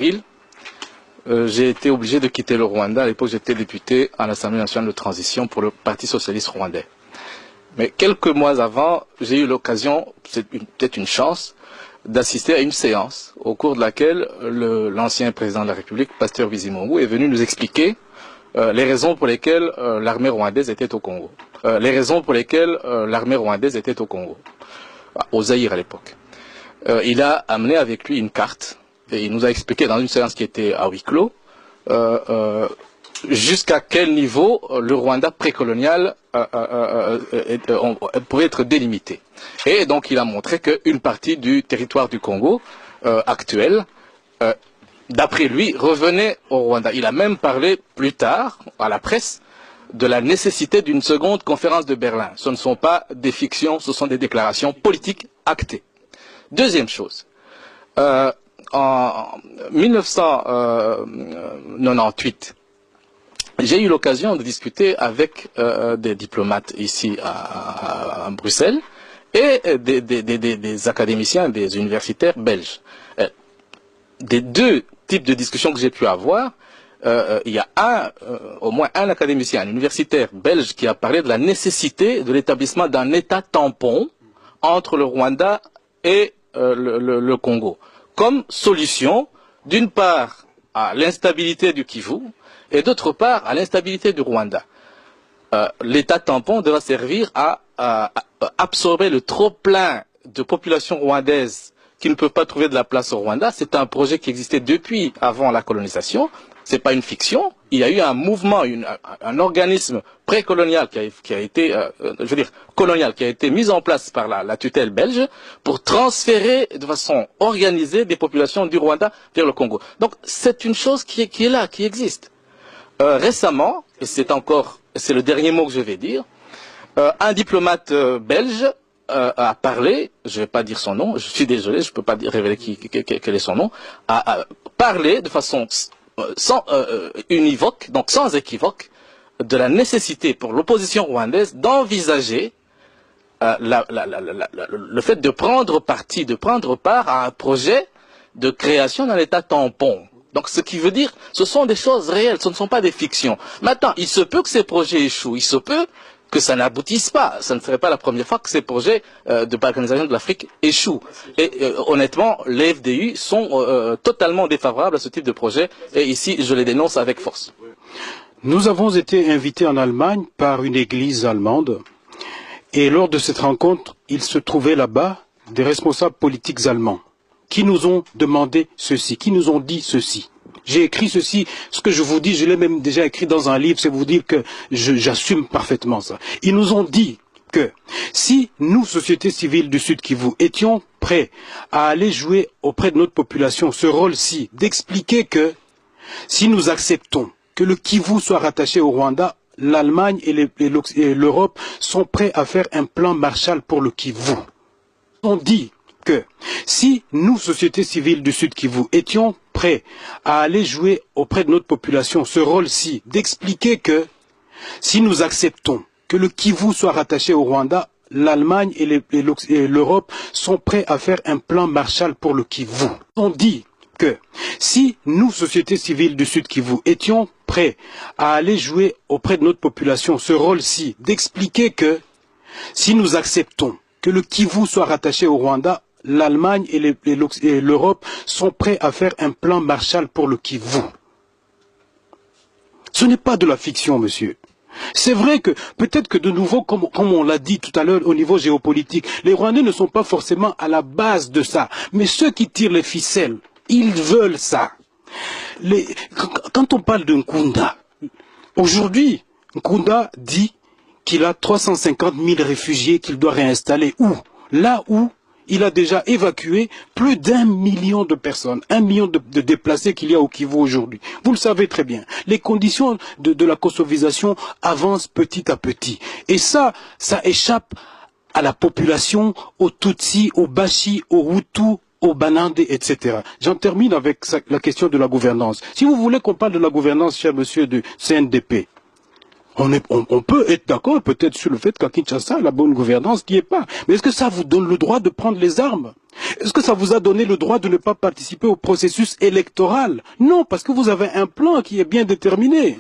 avril, j'ai été obligé de quitter le Rwanda. À l'époque, j'étais député à l'Assemblée nationale de transition pour le Parti socialiste rwandais. Mais quelques mois avant, j'ai eu l'occasion, c'est peut-être une chance, d'assister à une séance au cours de laquelle l'ancien président de la République, Pasteur Bizimungu, est venu nous expliquer les raisons pour lesquelles l'armée rwandaise était au Congo. Au Zaïre à l'époque. Il a amené avec lui une carte et il nous a expliqué dans une séance qui était à huis clos jusqu'à quel niveau le Rwanda précolonial pouvait être délimité. Et donc il a montré qu'une partie du territoire du Congo actuel, d'après lui, revenait au Rwanda. Il a même parlé plus tard à la presse de la nécessité d'une seconde conférence de Berlin. Ce ne sont pas des fictions, ce sont des déclarations politiques actées. Deuxième chose, en 1998, j'ai eu l'occasion de discuter avec des diplomates ici à Bruxelles et des académiciens, des universitaires belges. Des deux types de discussions que j'ai pu avoir, il y a au moins un académicien, un universitaire belge qui a parlé de la nécessité de l'établissement d'un État tampon entre le Rwanda et le Congo, comme solution, d'une part, à l'instabilité du Kivu, et d'autre part, à l'instabilité du Rwanda. L'État tampon devra servir à absorber le trop-plein de population rwandaise qui ne peut pas trouver de la place au Rwanda. C'est un projet qui existait depuis avant la colonisation. C'est pas une fiction. Il y a eu un mouvement, un organisme précolonial qui a été, colonial, qui a été mis en place par la tutelle belge pour transférer de façon organisée des populations du Rwanda vers le Congo. Donc c'est une chose qui est là, qui existe. Récemment, et c'est le dernier mot que je vais dire, un diplomate belge a parlé, je ne vais pas dire son nom, je suis désolé, je ne peux pas révéler quel est son nom, a parlé de façon univoque, donc sans équivoque, de la nécessité pour l'opposition rwandaise d'envisager le fait de prendre part à un projet de création d'un État tampon. Donc ce qui veut dire, ce sont des choses réelles, ce ne sont pas des fictions. Maintenant, il se peut que ces projets échouent, il se peut que ça n'aboutisse pas. Ça ne serait pas la première fois que ces projets de balkanisation de l'Afrique échouent. Et honnêtement, les FDU sont totalement défavorables à ce type de projet. Et ici, je les dénonce avec force. Nous avons été invités en Allemagne par une église allemande. Et lors de cette rencontre, il se trouvait là-bas des responsables politiques allemands qui nous ont demandé ceci, qui nous ont dit ceci. J'ai écrit ceci, ce que je vous dis, je l'ai même déjà écrit dans un livre, c'est vous dire que j'assume parfaitement ça. Ils nous ont dit que si nous, société civile du Sud Kivu, étions prêts à aller jouer auprès de notre population ce rôle-ci, d'expliquer que si nous acceptons que le Kivu soit rattaché au Rwanda, l'Allemagne et l'Europe sont prêts à faire un plan Marshall pour le Kivu. On dit que si nous, société civile du Sud Kivu, étions prêts à aller jouer auprès de notre population ce rôle-ci, d'expliquer que si nous acceptons que le Kivu soit rattaché au Rwanda, l'Allemagne et l'Europe sont prêts à faire un plan Marshall pour le Kivu. On dit que si nous, société civile du Sud Kivu, étions prêts à aller jouer auprès de notre population ce rôle-ci, d'expliquer que si nous acceptons que le Kivu soit rattaché au Rwanda, l'Allemagne et l'Europe sont prêts à faire un plan Marshall pour le Kivu. Ce n'est pas de la fiction, monsieur. C'est vrai que, peut-être que de nouveau, comme on l'a dit tout à l'heure au niveau géopolitique, les Rwandais ne sont pas forcément à la base de ça. Mais ceux qui tirent les ficelles, ils veulent ça. Quand on parle de Nkunda, aujourd'hui, Nkunda dit qu'il a 350 000 réfugiés qu'il doit réinstaller où? Là où il a déjà évacué plus d'1 million de personnes, 1 million de déplacés qu'il y a au Kivu aujourd'hui. Vous le savez très bien. Les conditions de la kosovisation avancent petit à petit. Et ça échappe à la population, aux Tutsis, aux Bashi, aux Hutus, aux Banande, etc. J'en termine avec la question de la gouvernance. Si vous voulez qu'on parle de la gouvernance, cher monsieur du CNDP, On peut être d'accord peut-être sur le fait qu'à Kinshasa, la bonne gouvernance n'y est pas. Mais est-ce que ça vous donne le droit de prendre les armes? Est-ce que ça vous a donné le droit de ne pas participer au processus électoral? Non, parce que vous avez un plan qui est bien déterminé.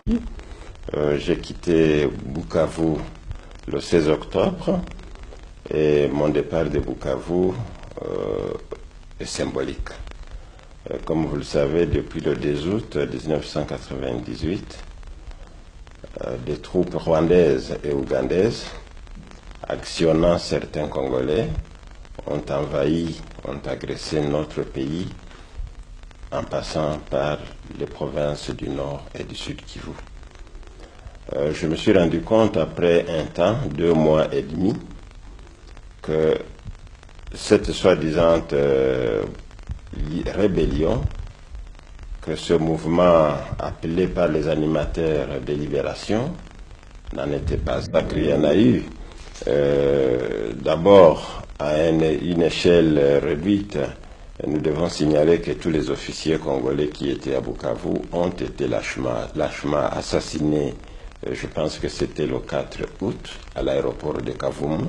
J'ai quitté Bukavu le 16 octobre et mon départ de Bukavu est symbolique. Comme vous le savez, depuis le 10 août 1998, des troupes rwandaises et ougandaises, actionnant certains Congolais, ont envahi, ont agressé notre pays en passant par les provinces du Nord et du Sud Kivu. Je me suis rendu compte après un temps, 2 mois et demi, que cette soi-disant rébellion, que ce mouvement appelé par les animateurs de libération n'en était pas. Il y en a eu d'abord à une échelle réduite. Nous devons signaler que tous les officiers congolais qui étaient à Bukavu ont été lâchement assassinés. Je pense que c'était le 4 août à l'aéroport de Kavumu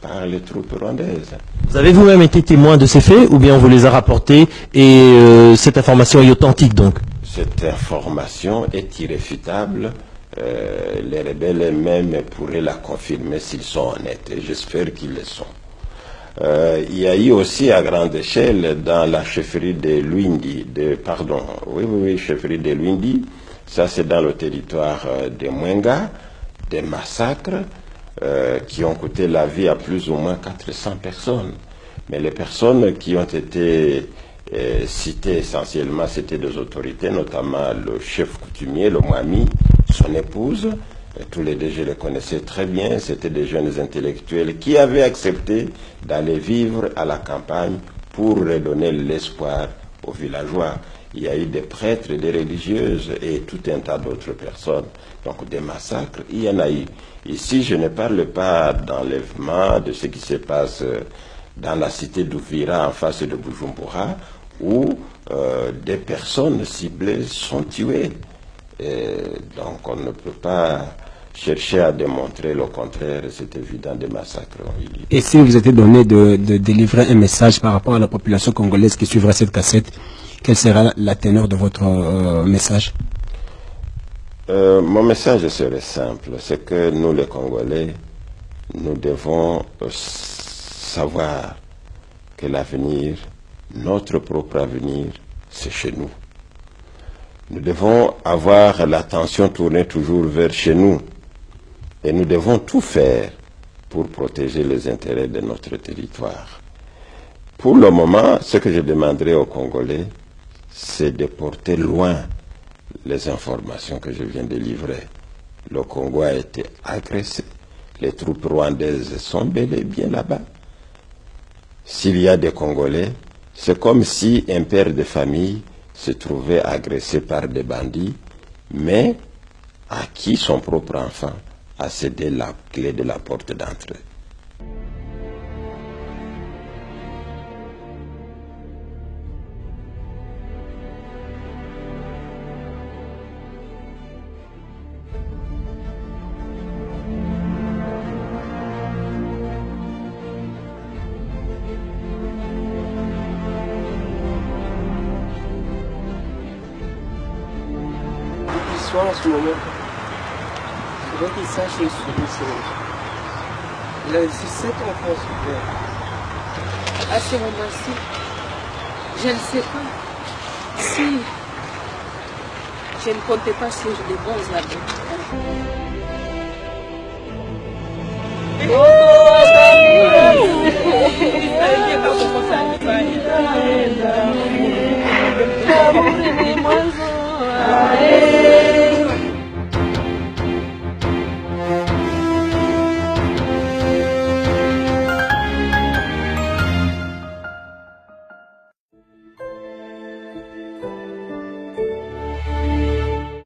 par les troupes rwandaises. Vous avez vous-même été témoin de ces faits ou bien on vous les a rapportés et cette information est authentique donc? Cette information est irréfutable. Les rebelles même pourraient la confirmer s'ils sont honnêtes et j'espère qu'ils le sont. Il y a eu aussi à grande échelle dans la chefferie de Luindi, chefferie de Luindi, ça c'est dans le territoire de Mwenga, des massacres qui ont coûté la vie à plus ou moins 400 personnes. Mais les personnes qui ont été citées essentiellement, c'était des autorités, notamment le chef coutumier, le Mwami, son épouse. Tous les deux, je les connaissais très bien. C'était des jeunes intellectuels qui avaient accepté d'aller vivre à la campagne pour redonner l'espoir aux villageois. Il y a eu des prêtres, des religieuses et tout un tas d'autres personnes. Donc des massacres, il y en a eu. Ici, je ne parle pas d'enlèvement, de ce qui se passe dans la cité d'Ouvira en face de Bujumbura, où des personnes ciblées sont tuées. Et donc on ne peut pas chercher à démontrer le contraire, c'est évident, des massacres ont eu lieu. Et si vous étiez donné de délivrer un message par rapport à la population congolaise qui suivrait cette cassette, quelle sera la teneur de votre message? Mon message serait simple, c'est que nous les Congolais, nous devons savoir que l'avenir, notre propre avenir, c'est chez nous. Nous devons avoir l'attention tournée toujours vers chez nous. Et nous devons tout faire pour protéger les intérêts de notre territoire. Pour le moment, ce que je demanderai aux Congolais, c'est de porter loin les informations que je viens de livrer. Le Congo a été agressé. Les troupes rwandaises sont bel et bien là-bas. S'il y a des Congolais, c'est comme si un père de famille se trouvait agressé par des bandits, mais à qui son propre enfant a cédé la clé de la porte d'entrée. En ce moment, il faudrait qu'il sache une solution. Il a 17 enfants sur terre. À ce moment-ci, je ne sais pas si je ne comptais pas sur de bons habits.